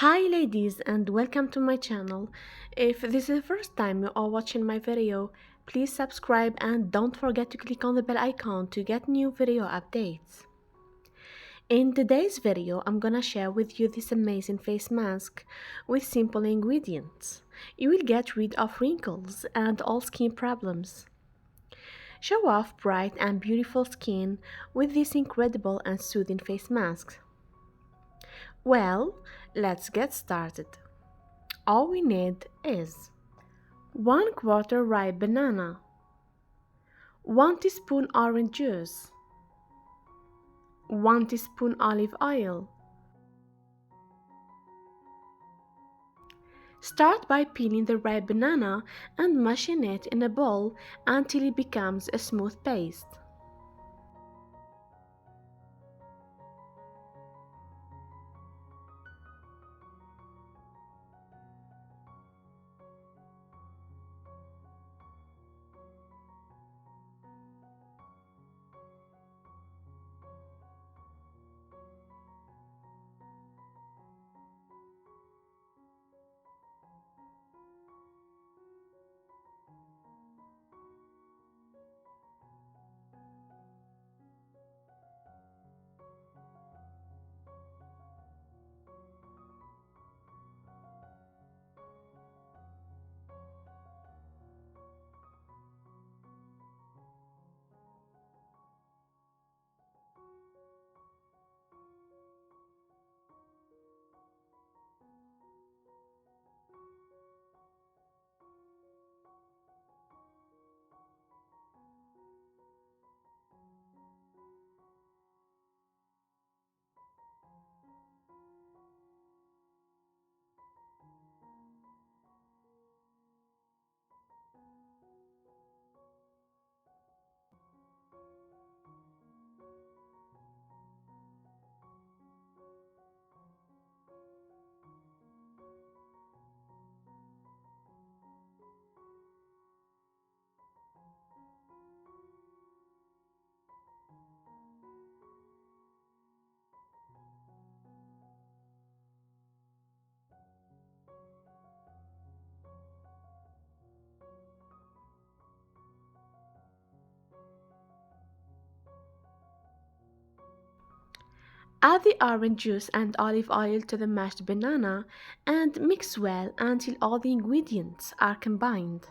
Hi ladies and welcome to my channel. If this is the first time you are watching my video, please subscribe and don't forget to click on the bell icon to get new video updates. In today's video, I'm gonna share with you this amazing face mask with simple ingredients. You will get rid of wrinkles and all skin problems. Show off bright and beautiful skin with this incredible and soothing face mask. Well, let's get started. All we need is 1 quarter ripe banana, 1 teaspoon orange juice, 1 teaspoon olive oil. Start by peeling the ripe banana and mashing it in a bowl until it becomes a smooth paste. Add the orange juice and olive oil to the mashed banana and mix well until all the ingredients are combined.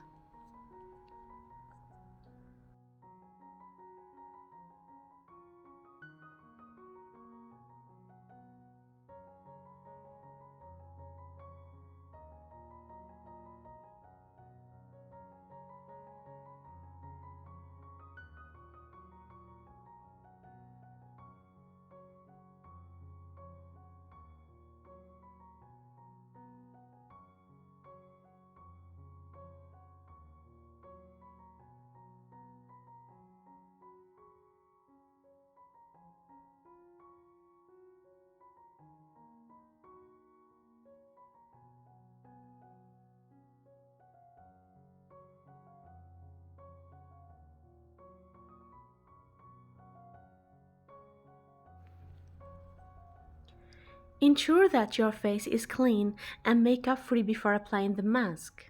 Ensure that your face is clean and makeup free before applying the mask.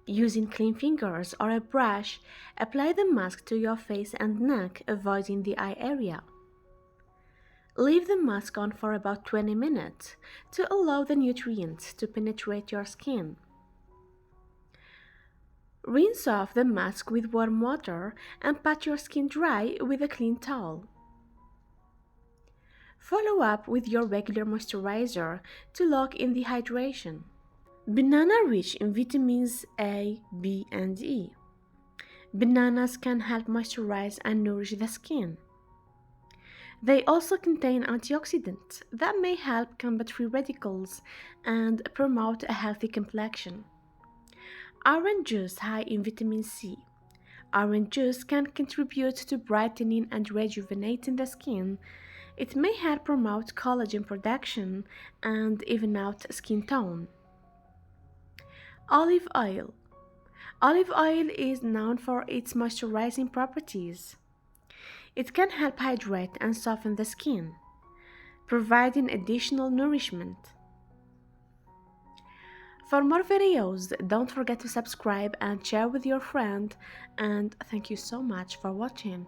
Using clean fingers or a brush, apply the mask to your face and neck, avoiding the eye area. Leave the mask on for about 20 minutes to allow the nutrients to penetrate your skin. Rinse off the mask with warm water and pat your skin dry with a clean towel. Follow up with your regular moisturizer to lock in the hydration. Banana rich in vitamins A, B, and E. Bananas can help moisturize and nourish the skin. They also contain antioxidants that may help combat free radicals and promote a healthy complexion. Orange juice high in vitamin C. Orange juice can contribute to brightening and rejuvenating the skin. It may help promote collagen production and even out skin tone. Olive oil. Olive oil is known for its moisturizing properties. It can help hydrate and soften the skin, providing additional nourishment. For more videos, don't forget to subscribe and share with your friend. And thank you so much for watching.